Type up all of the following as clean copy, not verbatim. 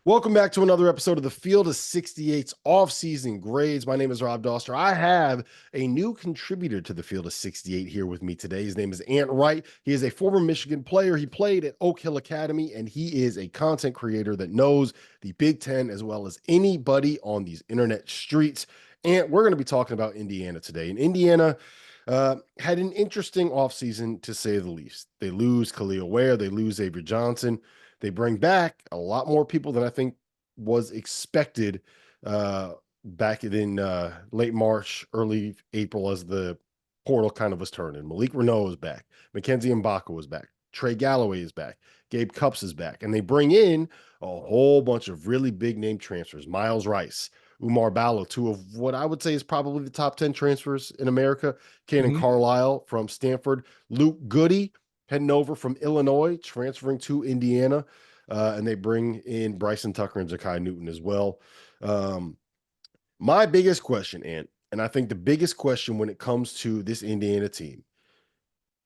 Welcome back to another episode of the Field of 68's off-season grades. My name is Rob Dauster. I have a new contributor to the Field of 68 here with me today. His name is Ant Wright. He is a former Michigan player. He played at Oak Hill Academy, and he is a content creator that knows the Big Ten as well as anybody on these internet streets. And we're going to be talking about Indiana today. And Indiana had an interesting offseason, to say the least. They lose Khalil Ware. They lose Xavier Johnson. They bring back a lot more people than I think was expected back in late March, early April as the portal kind of was turning. Malik Renault is back. Mackenzie Mbaka was back. Trey Galloway is back. Gabe Cupps is back. And they bring in a whole bunch of really big name transfers. Miles Rice, Umar Ballo, two of what I would say is probably the top 10 transfers in America. Cannon Carlisle from Stanford. Luke Goody heading over from Illinois, transferring to Indiana, and they bring in Bryson Tucker and Zakai Newton as well. My biggest question, Ant, and I think the biggest question when it comes to this Indiana team,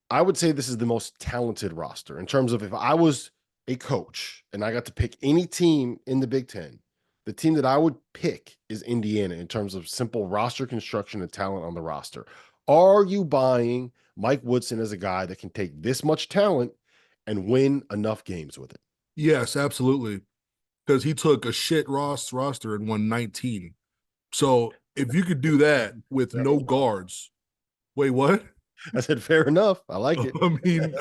I would say this is the most talented roster in terms of if I was a coach and I got to pick any team in the Big Ten, the team that I would pick is Indiana in terms of simple roster construction and talent on the roster. Are you buying Mike Woodson as a guy that can take this much talent and win enough games with it? Yes, absolutely. Because he took a shit roster and won 19. So if you could do that with no guards, wait, what? I said, fair enough. I like it.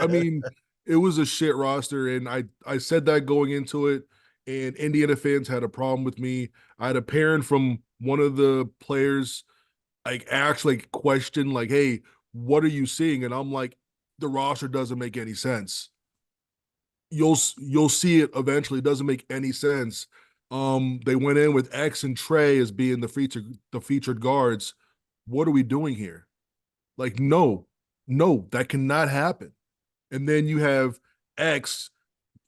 I mean, it was a shit roster, and I said that going into it, and Indiana fans had a problem with me. I had a parent from one of the players actually question, like, hey, what are you seeing? And I'm like, the roster doesn't make any sense. You'll see it eventually. It doesn't make any sense. They went in with X and Trey as being the featured guards. What are we doing here? Like, no, that cannot happen. And then you have X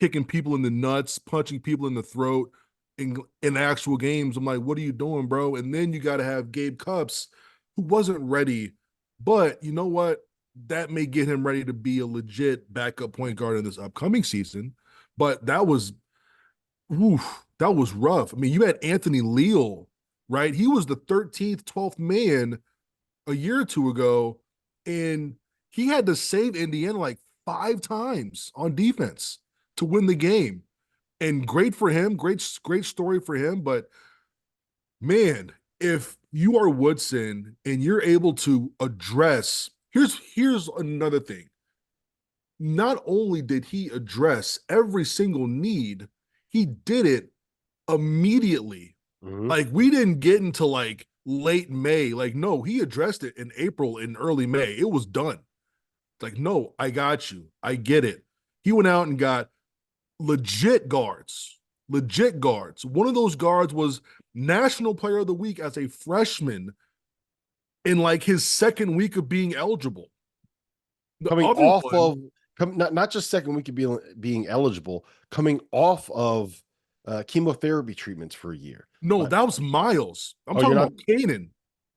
kicking people in the nuts, punching people in the throat in actual games. I'm like, what are you doing, bro? And then you got to have Gabe Cupps, who wasn't ready, but you know what? That may get him ready to be a legit backup point guard in this upcoming season. But that was rough. I mean, you had Anthony Leal, right? He was the 13th, 12th man a year or two ago, and he had to save Indiana like 5 times on defense to win the game. And great for him, great story for him. But man, if you are Woodson and you're able to address, here's another thing. Not only did he address every single need, he did it immediately. Like, we didn't get into like late May. Like, no, he addressed it in April and early May. It was done. Like, no, I got you. I get it. He went out and got legit guards. One of those guards was National Player of the Week as a freshman in like his second week of being eligible. Coming off of not just second week of being eligible, coming off of chemotherapy treatments for a year. No, that was Miles. I'm talking about Kanan.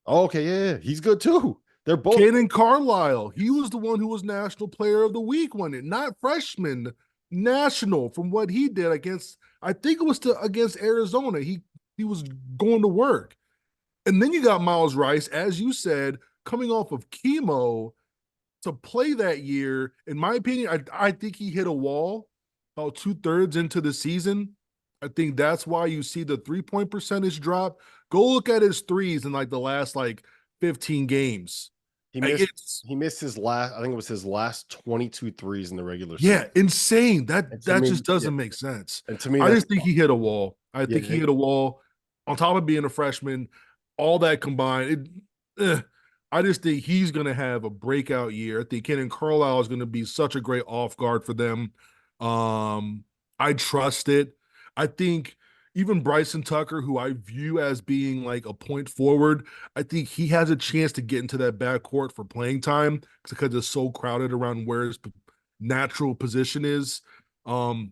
Oh, okay, yeah, he's good too. They're both Kanan Carlisle. He was the one who was National Player of the Week, wasn't it? Not freshman, national, from what he did against, I think it was against Arizona. He was going to work. And then you got Miles Rice, as you said, coming off of chemo to play that year. In my opinion, I think he hit a wall about 2/3 into the season. I think that's why you see the 3-point percentage drop. Go look at his threes in like the last like 15 games. He missed his last, I think it was his last 22 threes in the regular season. Yeah, insane. That just doesn't make sense. And to me, I just think he hit a wall. I think he hit a wall on top of being a freshman, all that combined. I just think he's going to have a breakout year. I think Kenan Carlisle is going to be such a great off guard for them. I trust it. I think even Bryson Tucker, who I view as being like a point forward, I think he has a chance to get into that backcourt for playing time because it's so crowded around where his natural position is.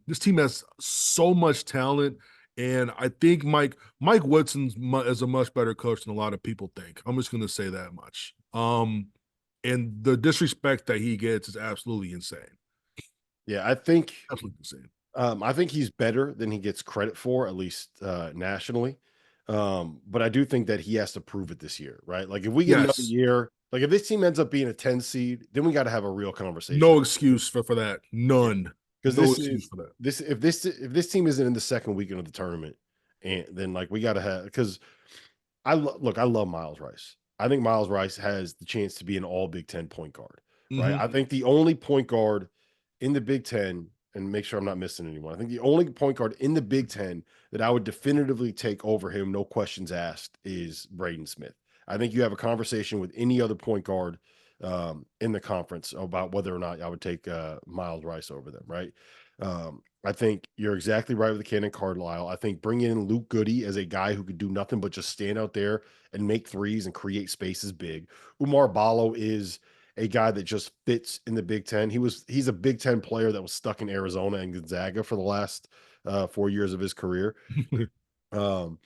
This team has so much talent, and I think Mike Woodson is a much better coach than a lot of people think. I'm just going to say that much. And the disrespect that he gets is absolutely insane. Yeah, I think absolutely insane. I think he's better than he gets credit for, at least nationally. But I do think that he has to prove it this year, right? Like if we get another Yes. year, like if this team ends up being a 10 seed, then we got to have a real conversation. No excuse for that. Yeah. None. Because No excuse for that. this team isn't in the second weekend of the tournament, and then like we got to have because look, I love Miles Rice. I think Miles Rice has the chance to be an all Big Ten point guard, right? Mhm. I think the only point guard in the Big Ten, and make sure I'm not missing anyone. I think the only point guard in the Big Ten that I would definitively take over him, no questions asked, is Braden Smith. I think you have a conversation with any other point guard in the conference about whether or not I would take Miles Rice over them, right? I think you're exactly right with the Cannon Carlisle. I think bringing in Luke Goody as a guy who could do nothing but just stand out there and make threes and create space is big. Umar Ballo is a guy that just fits in the Big Ten. He's a Big Ten player that was stuck in Arizona and Gonzaga for the last 4 years of his career. Um,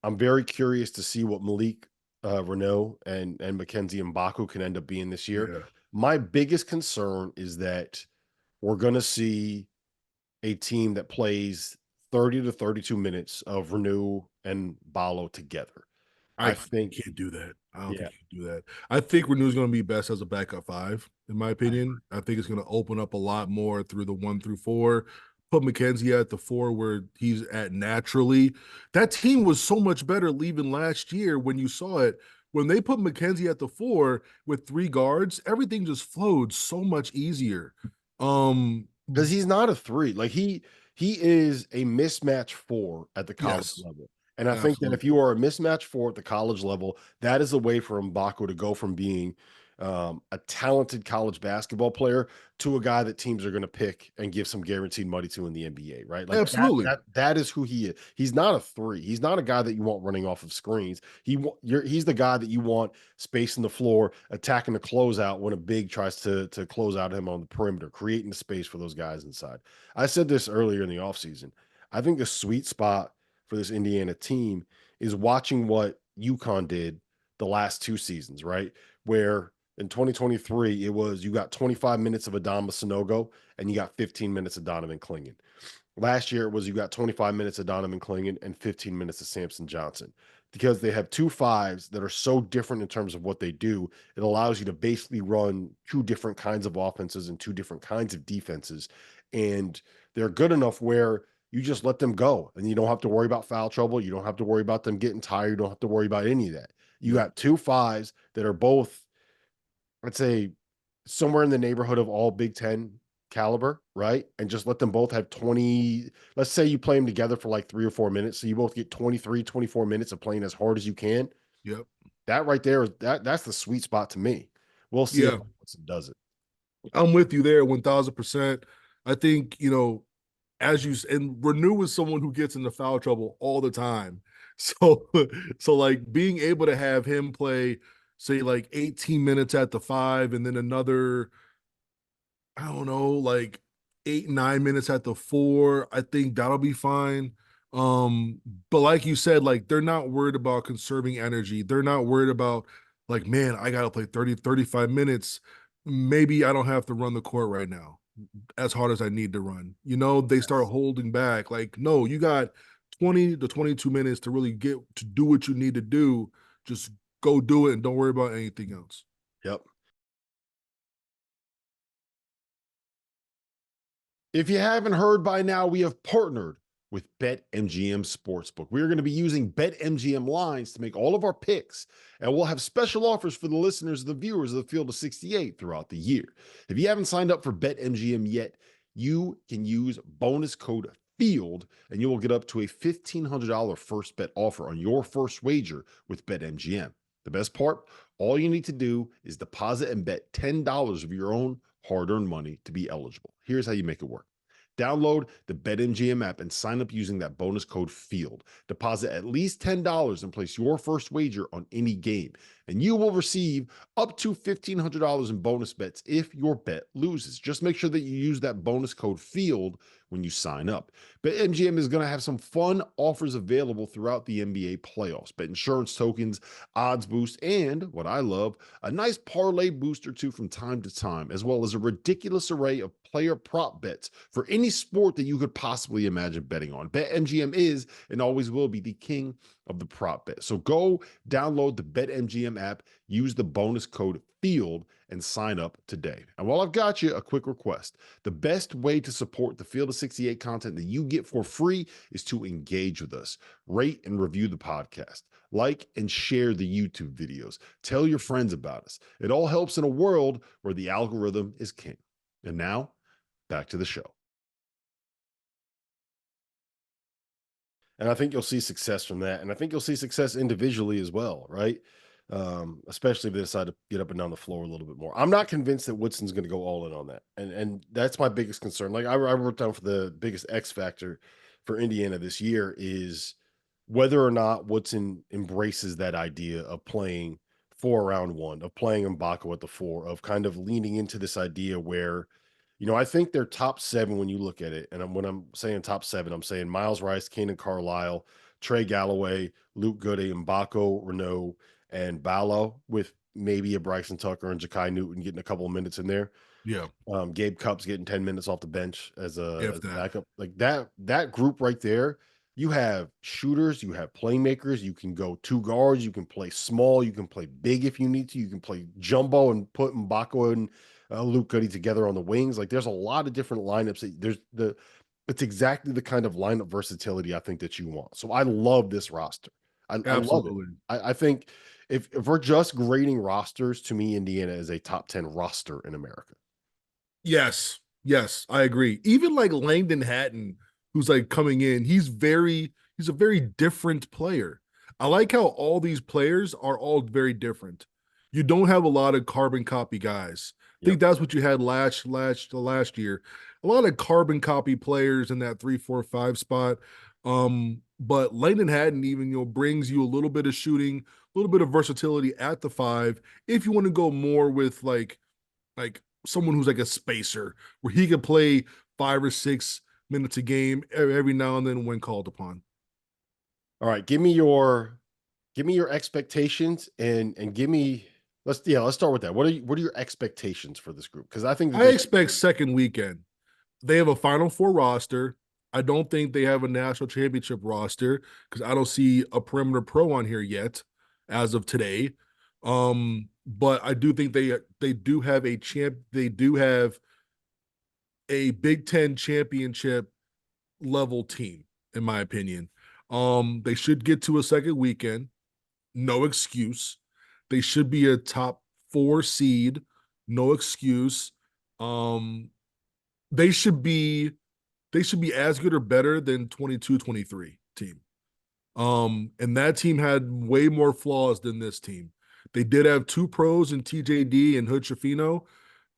I'm very curious to see what Malik Renault and Mackenzie Mbaku can end up being this year. Yeah. My biggest concern is that we're going to see a team that plays 30 to 32 minutes of Renew and Ballo together. I I think, can't do that. I don't yeah, think you can do that. I think Renew's going to be best as a backup five, in my opinion. I think it's going to open up a lot more through the 1 through 4. Put McKenzie at the 4 where he's at naturally. That team was so much better leaving last year when you saw it. When they put McKenzie at the 4 with 3 guards, everything just flowed so much easier. Um, because he's not a three. Like he is a mismatch four at the college yes, level. And I think that if absolutely. you are a mismatch four at the college level, that is a way for Mbako to go from being a talented college basketball player to a guy that teams are going to pick and give some guaranteed money to in the NBA, right? Like Absolutely. that is who he is. He's not a three. He's not a guy that you want running off of screens. He's the guy that you want spacing the floor, attacking the closeout when a big tries to close out him on the perimeter, creating the space for those guys inside. I said this earlier in the offseason. I think the sweet spot for this Indiana team is watching what UConn did the last 2 seasons, right? Where in 2023, it was you got 25 minutes of Adama Sanogo and you got 15 minutes of Donovan Clingan. Last year, it was you got 25 minutes of Donovan Clingan and 15 minutes of Samson Johnson. Because they have 2 5s that are so different in terms of what they do, it allows you to basically run 2 different kinds of offenses and 2 different kinds of defenses. And they're good enough where you just let them go and you don't have to worry about foul trouble. You don't have to worry about them getting tired. You don't have to worry about any of that. You Yep. got 2 5s that are both, I'd say, somewhere in the neighborhood of all Big Ten caliber, right? And just let them both have 20. Let's say you play them together for like 3 or 4 minutes. So you both get 23, 24 minutes of playing as hard as you can. Yep. That right there, that's the sweet spot to me. We'll see if Yeah. Woodson does it. I'm with you there 1000%. I think, as you and Renew is someone who gets into foul trouble all the time. So so like being able to have him play say like 18 minutes at the 5 and then another I don't know like 8 9 minutes at the 4, I think that'll be fine. But like you said, like they're not worried about conserving energy. They're not worried about like, man, I got to play 30 35 minutes. Maybe I don't have to run the court right now as hard as I need to run. They start Yes. holding back. Like, no, you got 20 to 22 minutes to really get to do what you need to do. Just go do it and don't worry about anything else. Yep. If you haven't heard by now, we have partnered with BetMGM Sportsbook. We are going to be using BetMGM lines to make all of our picks, and we'll have special offers for the listeners, the viewers of the Field of 68 throughout the year. If you haven't signed up for BetMGM yet, you can use bonus code FIELD, and you will get up to a $1,500 first bet offer on your first wager with BetMGM. The best part, all you need to do is deposit and bet $10 of your own hard-earned money to be eligible. Here's how you make it work. Download the BetMGM app and sign up using that bonus code FIELD. Deposit at least $10 and place your first wager on any game. and you will receive up to $1,500 in bonus bets if your bet loses. Just make sure that you use that bonus code FIELD when you sign up. BetMGM is going to have some fun offers available throughout the NBA playoffs. Bet insurance tokens, odds boost, and what I love, a nice parlay booster too from time to time, as well as a ridiculous array of player prop bets for any sport that you could possibly imagine betting on. BetMGM is and always will be the king of the prop bet. So go download the BetMGM app, use the bonus code FIELD, and sign up today. And while I've got you, a quick request. The best way to support the Field of 68 content that you get for free is to engage with us. Rate and review the podcast. Like and share the YouTube videos. Tell your friends about us. It all helps in a world where the algorithm is king. And now, back to the show. And I think you'll see success from that. And I think you'll see success individually as well, right? Especially if they decide to get up and down the floor a little bit more. I'm not convinced that Woodson's going to go all in on that. And that's my biggest concern. Like I wrote down for the biggest X factor for Indiana this year is whether or not Woodson embraces that idea of playing for round one, of playing Mbako at the four, of kind of leaning into this idea where, I think they're top seven when you look at it. And when I'm saying top seven, I'm saying Miles Rice, Kanan Carlisle, Trey Galloway, Luke Goode, Mbako, Renault, and Ballo, with maybe a Bryson Tucker and Ja'Kai Newton getting a couple of minutes in there. Yeah. Gabe Cup's getting 10 minutes off the bench as a That. backup. Like that group right there, you have shooters, you have playmakers, you can go two guards, you can play small, you can play big if you need to, you can play jumbo and put Mbako and Luke Goode together on the wings. Like there's a lot of different lineups. It's exactly the kind of lineup versatility I think that you want. So I love this roster. I love it. Absolutely. I think if we're just grading rosters, to me, Indiana is a top 10 roster in America. Yes. Yes, I agree. Even like Langdon Hatton, who's like coming in, he's a very different player. I like how all these players are all very different. You don't have a lot of carbon copy guys. I think Yep. that's what you had last year. A lot of carbon copy players in that 3, 4, 5 spot. But Langdon Hatton even brings you a little bit of shooting, a little bit of versatility at the five. If you want to go more with like someone who's like a spacer where he could play 5 or 6 minutes a game every now and then when called upon. All right, give me your expectations and give me let's start with that. What are your expectations for this group? Because I think that I they should expect second weekend. They have a Final Four roster. I don't think they have a national championship roster because I don't see a perimeter pro on here yet as of today. But I do think they do have a Big Ten championship level team, in my opinion. They should get to a second weekend. No excuse. They should be a top 4 seed. No excuse. Um, they should be as good or better than 22-23 team. And that team had way more flaws than this team. They did have 2 pros in TJD and Hood Shafino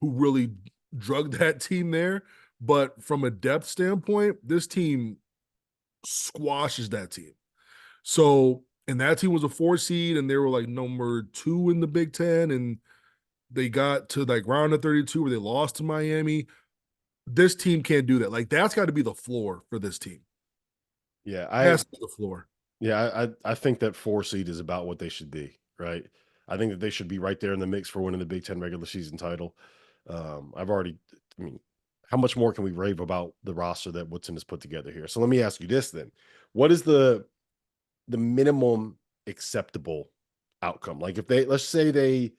who really drugged that team there. But from a depth standpoint, this team squashes that team. So, and that team was a 4 seed, and they were like number 2 in the Big Ten, and they got to like round of 32 where they lost to Miami. This team can't do that. Like that's got to be the floor for this team. Yeah, Has to be the floor. I think that 4 seed is about what they should be, right? I think that they should be right there in the mix for winning the Big Ten regular season title. I mean, how much more can we rave about the roster that Woodson has put together here? So let me ask you this then: what is the minimum acceptable outcome? Like if let's say they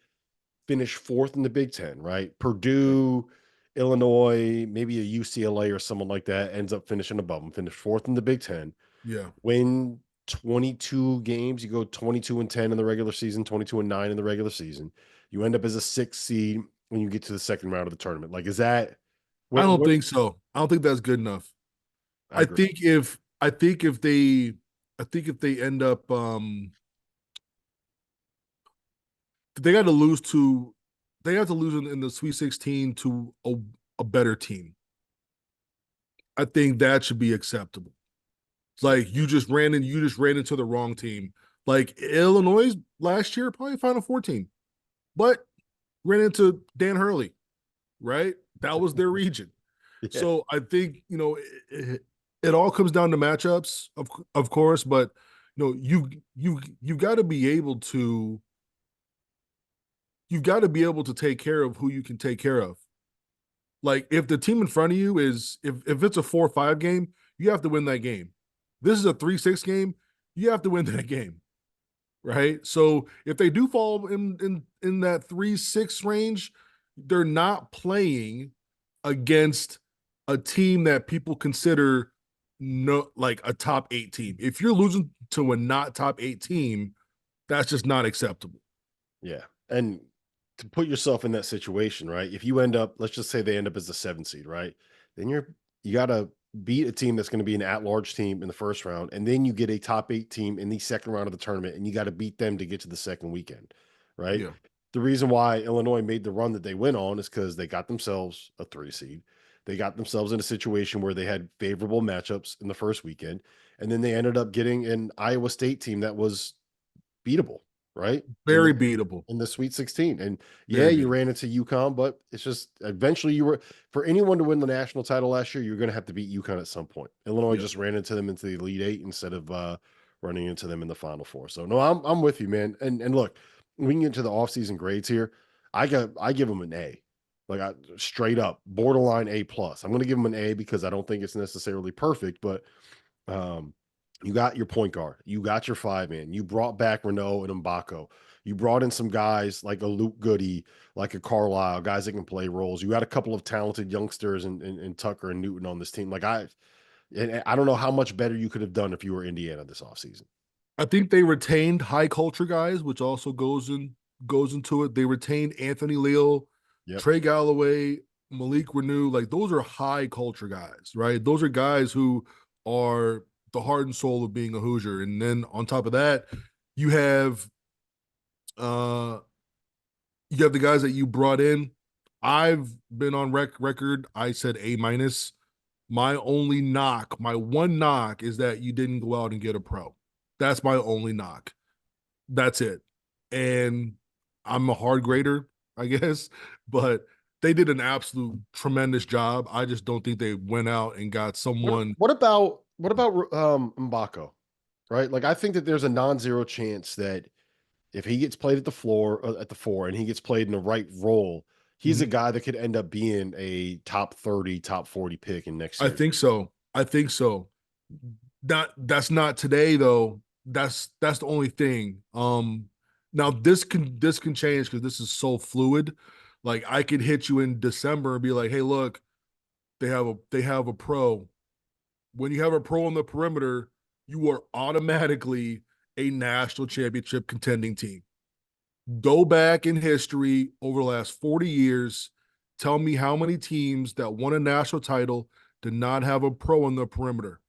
finish fourth in the Big Ten, right? Purdue, Illinois, maybe a UCLA or someone like that ends up finishing above them, finish fourth in the Big Ten, Yeah. win 22 games, you go 22-10 in the regular season, 22-9 in the regular season. You end up as a 6 seed when you get to the second round of the tournament. Like, is that I don't what think so. I don't think that's good enough. I I agree. think if I think if they end up they got to lose to they have to lose in the Sweet 16 to a better team. I think that should be acceptable. It's like you just ran into the wrong team Like Illinois last year, probably Final Four team, but ran into Dan Hurley, right? That was their region. Yeah. So I think, it all comes down to matchups, of course, but you got to be able to take care of who you can take care of. Like if the team in front of you is if it's a 4-5 game, you have to win that game. This is a 3-6 game, you have to win that game, right? So if they do fall in that 3-6 range, they're not playing against a team that people consider no like a top 8 team. If you're losing to a not top 8 team, that's just not acceptable. Yeah. And to put yourself in that situation, right? If you end up, let's just say they end up as the 7th seed, right? Then you got to beat a team that's going to be an at-large team in the first round, and then you get a top 8 team in the second round of the tournament, and you got to beat them to get to the second weekend, right? Yeah. The reason why Illinois made the run that they went on is because they got themselves a 3 seed. They got themselves in a situation where they had favorable matchups in the first weekend, and then they ended up getting an Iowa State team that was beatable, right? Very beatable. In the Sweet 16. And yeah, Very you beatable. ran into UConn, but it's just eventually you were for anyone to win the national title last year, you're going to have to beat UConn at some point. Illinois Yeah. just ran into them into the Elite Eight instead of running into them in the Final Four. So no, I'm with you, man. And look, we can get into the offseason grades here. I give them an A. Like straight up borderline A plus. I'm going to give them an A because I don't think it's necessarily perfect, but um, you got your point guard, you got your 5-man, you brought back Renault and Mbako, you brought in some guys like a Luke Goody, like a Carlisle, guys that can play roles. You had a couple of talented youngsters and Tucker and Newton on this team. And I don't know how much better you could have done if you were Indiana this offseason. I think they retained high culture guys, which also goes into it. They retained Anthony Leal, Yep. Trey Galloway, Malik Renew. Like those are high culture guys, right? Those are guys who are the heart and soul of being a Hoosier. And then on top of that, you have uh the guys that you brought in. I've been on record. I said A minus. My only knock, my one knock is that you didn't go out and get a pro. That's my only knock. That's it. And I'm a hard grader, I guess, but they did an absolute tremendous job. I just don't think they went out and got someone. What about Mbako? Right? Like I think that there's a non-zero chance that if he gets played at the floor at the 4 and he gets played in the right role, he's a Mhm. guy that could end up being a top 30, top 40 pick in next I year's. think so. I think so. That's not today though. That's the only thing. Now this can change because this is so fluid. Like I could hit you in December and be like, hey, look, they have a pro. When you have a pro on the perimeter, you are automatically a national championship contending team. Go back in history over the last 40 years. Tell me how many teams that won a national title did not have a pro on the perimeter.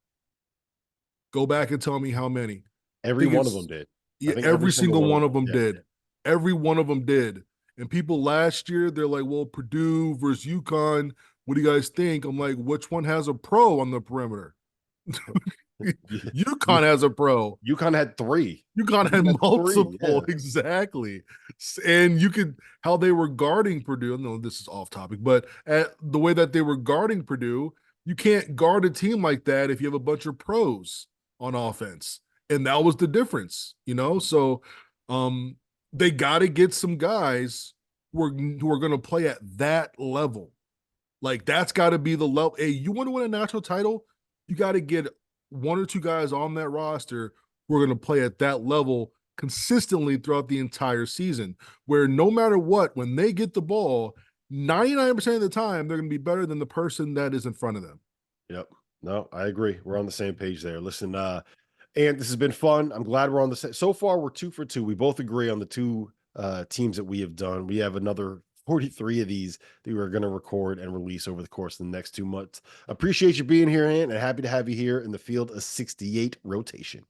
Go back and tell me how many. I Every think one of them it's did. I yeah, think every every single single one of one them. of them Yeah. did. Every one of them did. And people last year, they're like, well, Purdue versus UConn. What do you guys think? I'm like, which one has a pro on the perimeter? You UConn has a pro. UConn had 3. UConn had UConn had 3. multiple, Yeah. exactly. And you could how they were guarding Purdue. No, this is off topic, but the way that they were guarding Purdue, you can't guard a team like that if you have a bunch of pros on offense, and that was the difference. So, um, they got to get some guys who are going to play at that level. Like that's got to be the level. Hey, you want to win a national title? You got to get one or two guys on that roster who are going to play at that level consistently throughout the entire season. Where no matter what, when they get the ball, 99% of the time they're going to be better than the person that is in front of them. Yep. No, I agree. We're on the same page there. Listen, and this has been fun. I'm glad we're on the same. So far, we're 2 for 2. We both agree on the 2 teams that we have done. We have another 43 of these that we're going to record and release over the course of the next 2 months. Appreciate you being here, Ant, and happy to have you here in the field of 68 rotation.